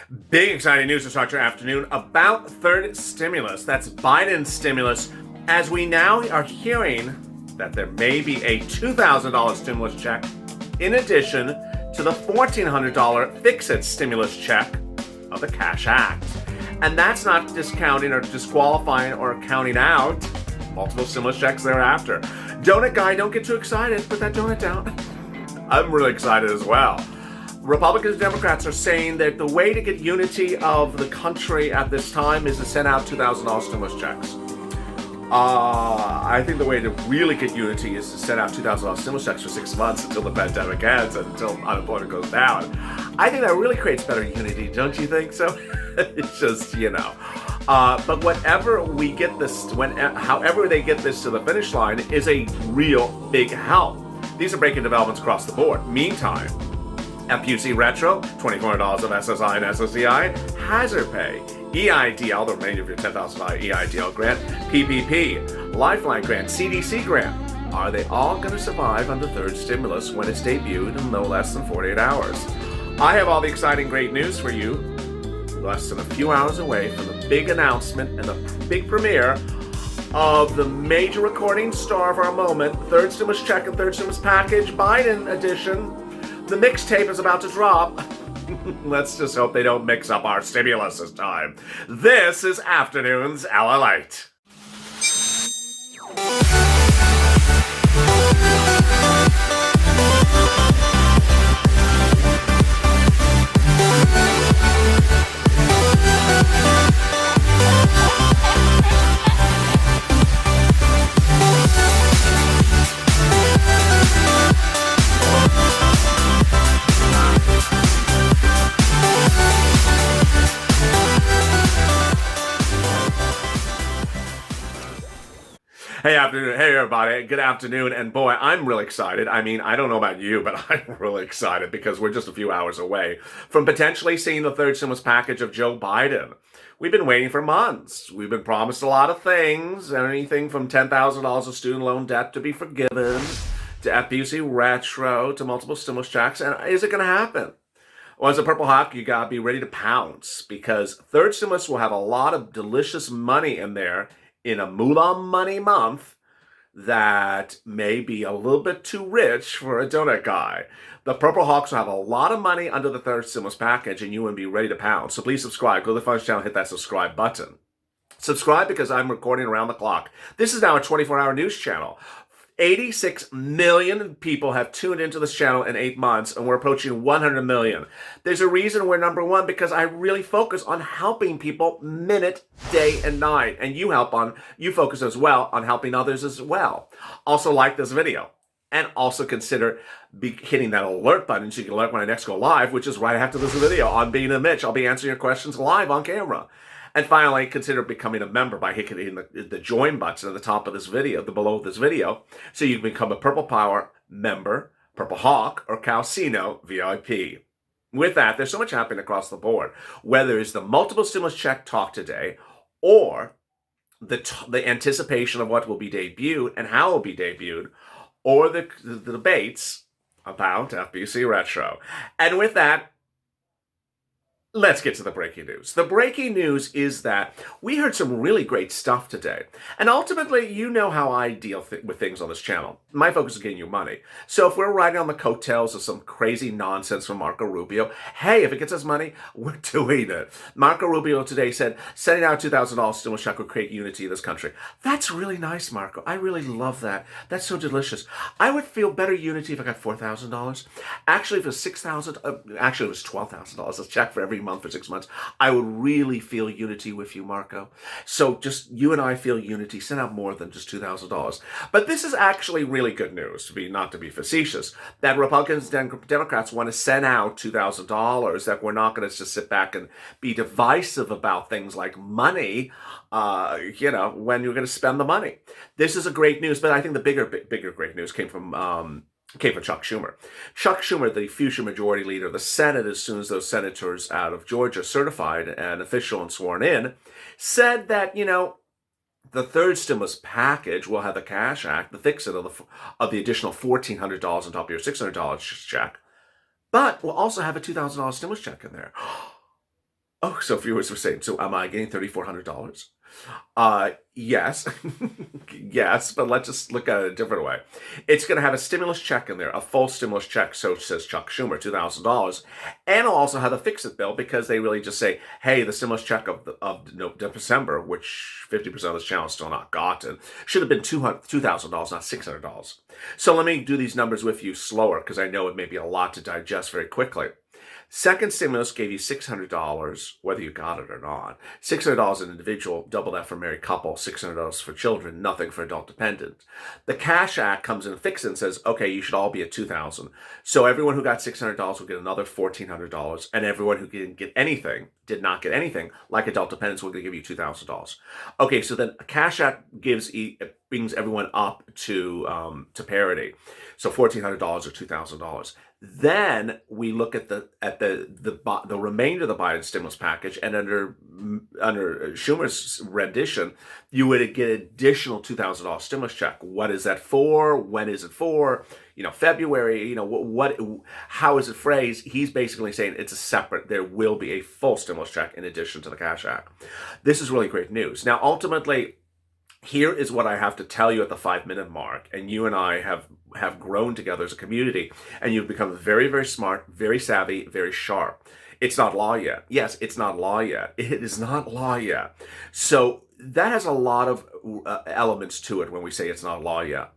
Big exciting news to start your afternoon about third stimulus. That's Biden's stimulus, as we now are hearing that there may be a $2,000 stimulus check in addition to the $1,400 fix-it stimulus check of the Cash Act. And that's not discounting or disqualifying or counting out multiple stimulus checks thereafter. Donut guy, don't get too excited. Put that donut down. I'm really excited as well. Republicans and Democrats are saying that the way to get unity of the country at this time is to send out $2,000 stimulus checks. I think the way to really get unity is to send out $2,000 stimulus checks for 6 months until the pandemic ends and until unemployment goes down. I think that really creates better unity, don't you think so? It's just, but whatever we get this, however they get this to the finish line is a real big help. These are breaking developments across the board. Meantime, FPUC Retro, $24 of SSI and SSDI, Hazard Pay, EIDL, the remainder of your $10,000 EIDL grant, PPP, Lifeline grant, CDC grant. Are they all going to survive under third stimulus when it's debuted in no less than 48 hours? I have all the exciting great news for you, less than a few hours away from the big announcement and the big premiere of the major recording star of our moment, third stimulus check and third stimulus package, Biden edition. The mixtape is about to drop. Let's just hope they don't mix up our stimulus this time. This is Afternoons LALATE. Hey everybody, good afternoon, and boy, I'm really excited. I mean, I don't know about you, but I'm really excited because we're just a few hours away from potentially seeing the third stimulus package of Joe Biden. We've been waiting for months. We've been promised a lot of things, anything from $10,000 of student loan debt to be forgiven, to FPUC Retro, to multiple stimulus checks, and is it going to happen? Well, as a Purple Hawk, you gotta be ready to pounce because third stimulus will have a lot of delicious money in there in a moolah money month that may be a little bit too rich for a donut guy. The Purple Hawks will have a lot of money under the third stimulus package, and you will be ready to pound. So please subscribe. Go to the Funds channel, hit that subscribe button. Subscribe because I'm recording around the clock. This is now a 24-hour news channel. 86 million people have tuned into this channel in 8 months, and we're approaching 100 million. There's a reason we're number one, because I really focus on helping people minute, day, and night. And you focus as well on helping others as well. Also like this video. And also consider hitting that alert button so you can alert when I next go live, which is right after this video on Being a Mitch. I'll be answering your questions live on camera. And finally, consider becoming a member by hitting the join button at the top of this video, below this video, so you can become a Purple Power member, Purple Hawk, or Calcino VIP. With that, there's so much happening across the board, whether it's the multiple stimulus check talk today, or the anticipation of what will be debuted and how it will be debuted, or the debates about FPUC Retro. And with that, let's get to the breaking news. The breaking news is that we heard some really great stuff today. And ultimately, you know how I deal with things on this channel. My focus is getting you money. So if we're riding on the coattails of some crazy nonsense from Marco Rubio, hey, if it gets us money, we're doing it. Marco Rubio today said, sending out $2,000 stimulus check will create unity in this country. That's really nice, Marco. I really love that. That's so delicious. I would feel better unity if I got $4,000. Actually, if it was $6,000, actually it was $12,000 a check for every month for 6 months, I would really feel unity with you, Marco. So just you and I feel unity. Send out more than just $2,000. But this is actually really good news, not to be facetious, that Republicans and Democrats want to send out $2,000, that we're not going to just sit back and be divisive about things like money, when you're going to spend the money. This is a great news, but I think the bigger great news came from Chuck Schumer. Chuck Schumer, the future majority leader of the Senate, as soon as those senators out of Georgia certified and official and sworn in, said that, the third stimulus package will have the Cash Act, the fix-it of the additional $1,400 on top of your $600 check, but we'll also have a $2,000 stimulus check in there. Oh, so viewers were saying, so am I getting $3,400? Yes, yes, but let's just look at it a different way. It's going to have a stimulus check in there, a full stimulus check. So says Chuck Schumer, $2,000, and it'll also have a fix-it bill because they really just say, hey, the stimulus check of December, which 50% of this channel still not gotten, should have been $2,000, not $600. So let me do these numbers with you slower because I know it may be a lot to digest very quickly. Second stimulus gave you $600, whether you got it or not. $600 an individual, double that for married couple, $600 for children, nothing for adult dependent. The Cash Act comes in and fixes it and says, okay, you should all be at $2,000. So everyone who got $600 will get another $1,400, and everyone who didn't get anything, did not get anything, like adult dependents, will give you $2,000. Okay, so then Cash Act brings everyone up to parity. So $1,400 or $2,000. Then we look at the remainder of the Biden stimulus package, and under Schumer's rendition, you would get additional $2,000 stimulus check. What is that for? When is it for? February. How is it phrased? He's basically saying it's a separate. There will be a full stimulus check in addition to the Cash Act. This is really great news. Now, ultimately, here is what I have to tell you at the 5-minute mark, and you and I have grown together as a community, and you've become very, very smart, very savvy, very sharp. It's not law yet. Yes, it's not law yet. It is not law yet. So that has a lot of elements to it when we say it's not law yet.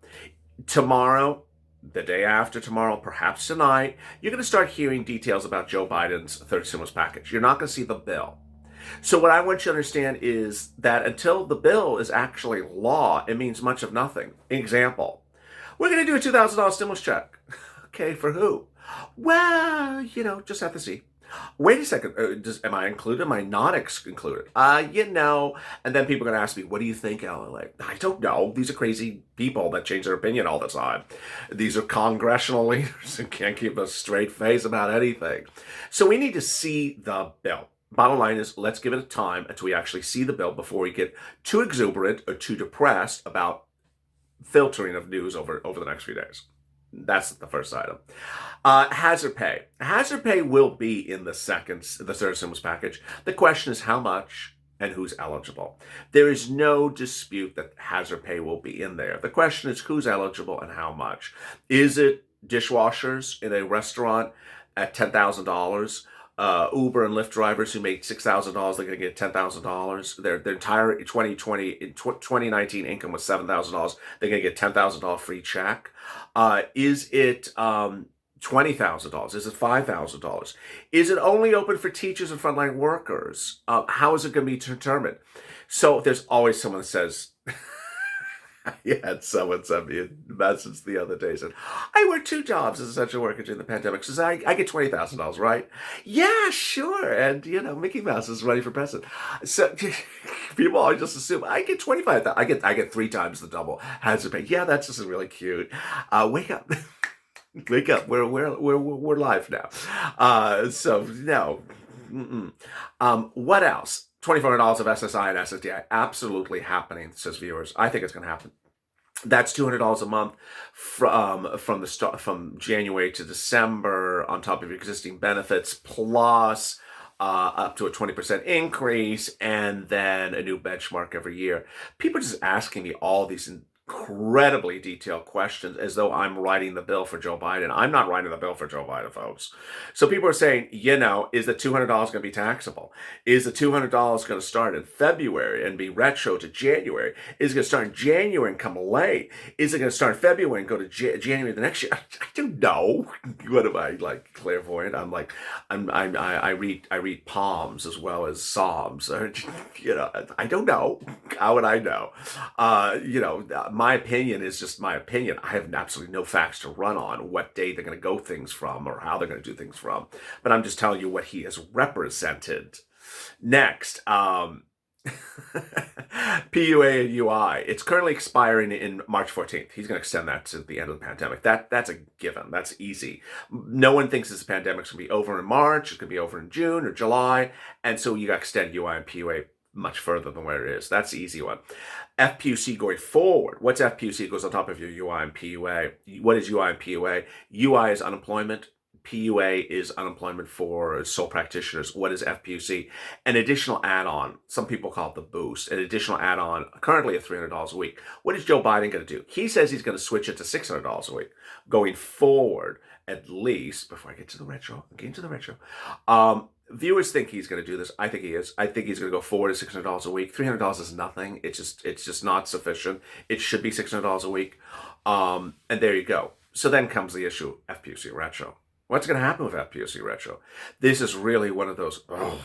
Tomorrow, the day after tomorrow, perhaps tonight, you're going to start hearing details about Joe Biden's third stimulus package. You're not going to see the bill. So what I want you to understand is that until the bill is actually law, it means much of nothing. Example, we're going to do a $2,000 stimulus check. Okay, for who? Well, just have to see. Wait a second, am I included? Am I not included? And then people are going to ask me, what do you think, LALATE? I don't know. These are crazy people that change their opinion all the time. These are congressional leaders who can't keep a straight face about anything. So we need to see the bill. Bottom line is, let's give it a time until we actually see the bill before we get too exuberant or too depressed about filtering of news over the next few days. That's the first item. Hazard pay. Hazard pay will be in the third stimulus package. The question is how much and who's eligible. There is no dispute that hazard pay will be in there. The question is who's eligible and how much. Is it dishwashers in a restaurant at $10,000? Uber and Lyft drivers who make $6,000, they're going to get $10,000. Their entire 2019 income was $7,000. They're going to get $10,000 free check. Is it $20,000? Is it $5,000? Is it only open for teachers and frontline workers? How is it going to be determined? So there's always someone that says, I had someone send me a message the other day said, I work 2 jobs as an essential worker during the pandemic. Says I get $20,000, right? Yeah, sure. And Mickey Mouse is running for president. So people always just assume I get $25,000. I get 3 times the double. Hazard pay. Yeah, that's just really cute. Wake up. Wake up. We're live now. So no. What else? $2,400 of SSI and SSDI, absolutely happening, says viewers. I think it's going to happen. That's $200 a month from January to December on top of your existing benefits, plus up to a 20% increase, and then a new benchmark every year. People are just asking me all these incredibly detailed questions as though I'm writing the bill for Joe Biden. I'm not writing the bill for Joe Biden, folks. So people are saying, is the $200 going to be taxable? Is the $200 going to start in February and be retro to January? Is it going to start in January and come late? Is it going to start in February and go to January the next year? I don't know. What am I, like, clairvoyant? I'm like, I read palms as well as psalms. I don't know. How would I know? My opinion is just my opinion. I have absolutely no facts to run on what day they're going to go things from or how they're going to do things from. But I'm just telling you what he has represented. Next, PUA and UI. It's currently expiring in March 14th. He's going to extend that to the end of the pandemic. That's a given. That's easy. No one thinks this pandemic's going to be over in March. It's going to be over in June or July. And so you got to extend UI and PUA much further than where it is. That's the easy one. FPUC going forward. What's FPUC? It goes on top of your UI and PUA. What is UI and PUA? UI is unemployment, PUA is unemployment for sole practitioners. What is FPUC? An additional add-on. Some people call it the boost. An additional add-on, currently at $300 a week. What is Joe Biden going to do? He says he's going to switch it to $600 a week going forward, at least. Before I get to the retro, viewers think he's going to do this. I think he is. I think he's going to go forward to $600 a week. $300 is nothing. It's just not sufficient. It should be $600 a week. And there you go. So then comes the issue, FPUC retro. What's going to happen with FPUC retro? This is really one of those, oh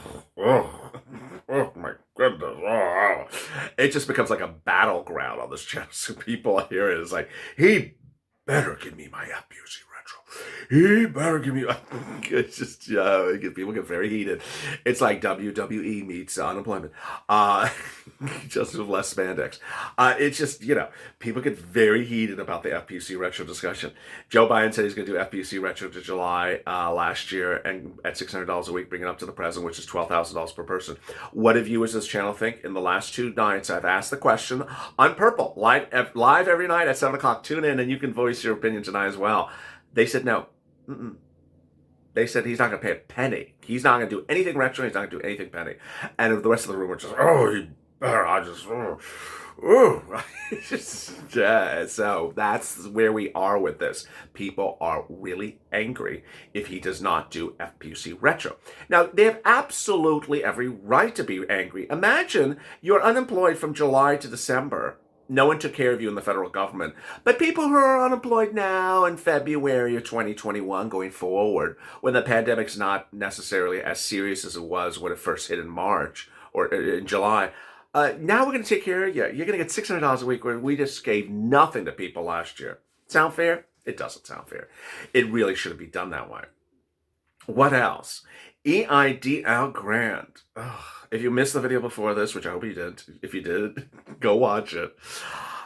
my goodness. Oh. It just becomes like a battleground on this channel. So people hear it. It's like, he better give me my FPUC retro. He better give me. It's just, people get very heated. It's like WWE meets unemployment. Just with less spandex. It's just, people get very heated about the FPUC retro discussion. Joe Biden said he's going to do FPUC retro to July last year and at $600 a week, bring it up to the present, which is $12,000 per person. What do viewers of this channel think? In the last 2 nights, I've asked the question on Purple, live every night at 7 o'clock. Tune in and you can voice your opinion tonight as well. They said no. They said he's not going to pay a penny. He's not going to do anything retro. He's not going to do anything penny. And the rest of the room were just, he better. So that's where we are with this. People are really angry if he does not do FPUC retro. Now, they have absolutely every right to be angry. Imagine you're unemployed from July to December. No one took care of you in the federal government. But people who are unemployed now in February of 2021 going forward, when the pandemic's not necessarily as serious as it was when it first hit in March or in July, now we're going to take care of you. You're going to get $600 a week where we just gave nothing to people last year. Sound fair? It doesn't sound fair. It really shouldn't be done that way. What else? EIDL grant. If you missed the video before this, which I hope you did, if you did, go watch it.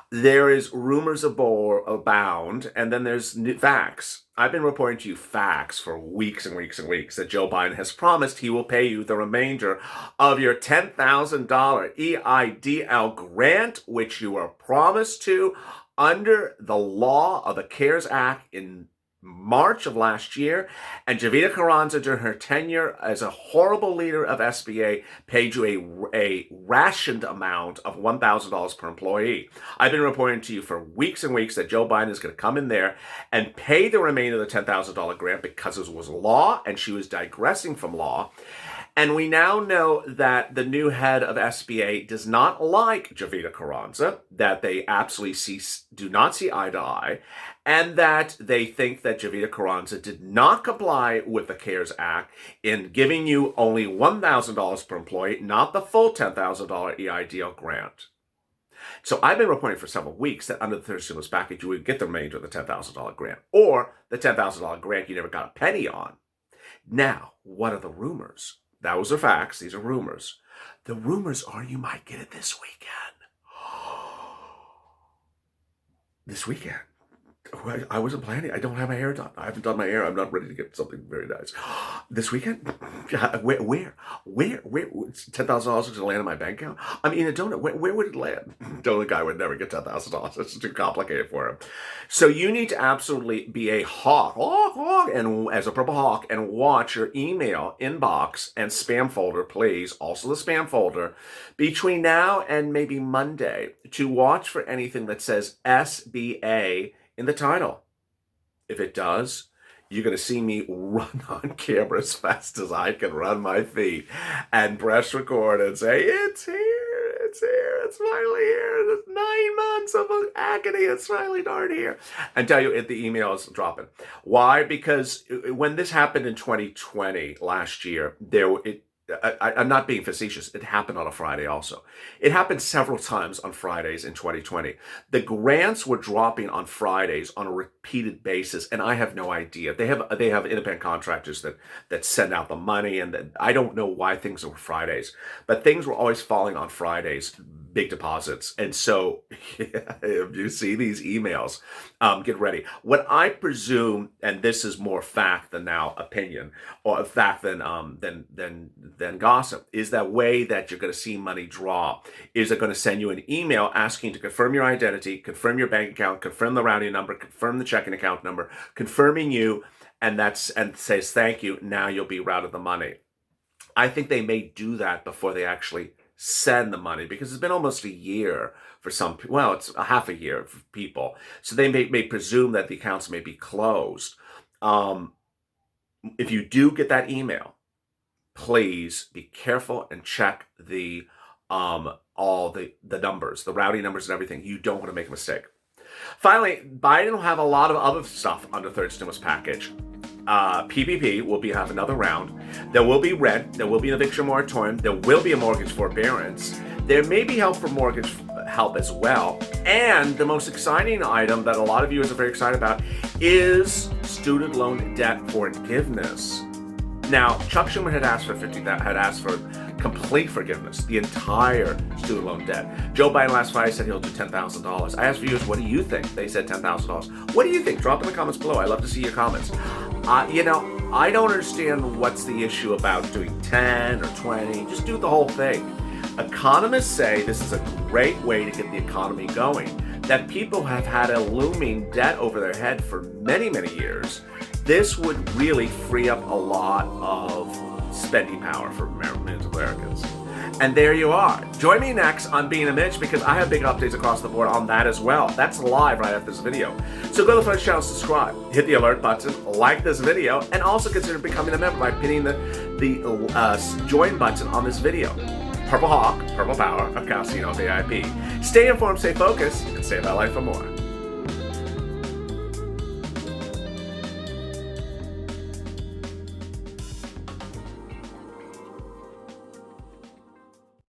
There is rumors abound, and then there's facts. I've been reporting to you facts for weeks and weeks and weeks that Joe Biden has promised he will pay you the remainder of your $10,000 EIDL grant, which you were promised to under the law of the CARES Act in March of last year, and Javita Carranza, during her tenure as a horrible leader of SBA, paid you a rationed amount of $1,000 per employee. I've been reporting to you for weeks and weeks that Joe Biden is going to come in there and pay the remainder of the $10,000 grant because it was law, and she was digressing from law. And we now know that the new head of SBA does not like Javita Carranza, that they absolutely do not see eye to eye, and that they think that Javita Carranza did not comply with the CARES Act in giving you only $1,000 per employee, not the full $10,000 EIDL grant. So I've been reporting for several weeks that under the third stimulus package, you would get the remainder of the $10,000 grant, or the $10,000 grant you never got a penny on. Now, what are the rumors? Those are facts. These are rumors. The rumors are you might get it this weekend. This weekend. I wasn't planning. I don't have my hair done. I haven't done my hair. I'm not ready to get something very nice. This weekend? Where? $10,000 is going to land in my bank account? I mean, a donut. Where would it land? Donut guy would never get $10,000. It's too complicated for him. So you need to absolutely be a hawk, and as a purple hawk, and watch your email inbox and spam folder, please. Also the spam folder between now and maybe Monday to watch for anything that says SBA in the title. If it does, you're going to see me run on camera as fast as I can run my feet and press record and say, it's here, it's finally here. It's 9 months of agony, it's finally darn here. And tell you, the email is dropping. Why? Because when this happened in 2020, last year, I'm not being facetious. It happened on a Friday also. It happened several times on Fridays in 2020. The grants were dropping on Fridays on a repeated basis, and I have no idea. They have independent contractors that send out the money, and I don't know why things were Fridays, but things were always falling on Fridays big deposits. And so if you see these emails, get ready. What I presume, and this is more fact than now opinion, or fact than gossip, is that way that you're going to see money draw is they're going to send you an email asking to confirm your identity, confirm your bank account, confirm the routing number, confirm the checking account number, confirming you, and says thank you. Now you'll be routed the money. I think they may do that before they actually send the money, because it's been almost a year for some people. Well, it's a half a year for people. So they may presume that the accounts may be closed. If you do get that email, please be careful and check the all the numbers, the routing numbers and everything. You don't want to make a mistake. Finally, Biden will have a lot of other stuff under third stimulus package. PPP will have another round. There will be rent. There will be an eviction moratorium. There will be a mortgage forbearance. There may be help for mortgage help as well. And the most exciting item that a lot of you are very excited about is student loan debt forgiveness. Now, Chuck Schumer had asked for complete forgiveness, the entire student loan debt. Joe Biden last Friday said he'll do $10,000. I asked viewers, what do you think? They said $10,000. What do you think? Drop in the comments below. I love to see your comments. I don't understand what's the issue about doing 10 or 20. Just do the whole thing. Economists say this is a great way to get the economy going, that people have had a looming debt over their head for many, many years. This would really free up a lot of spending power for Americans. And there you are. Join me next on Being a Mitch, because I have big updates across the board on that as well. That's live right after this video. So go to the first channel, subscribe, hit the alert button, like this video, and also consider becoming a member by hitting the join button on this video. Purple Hawk, Purple Power of Casino VIP. Stay informed, stay focused, and save that life for more.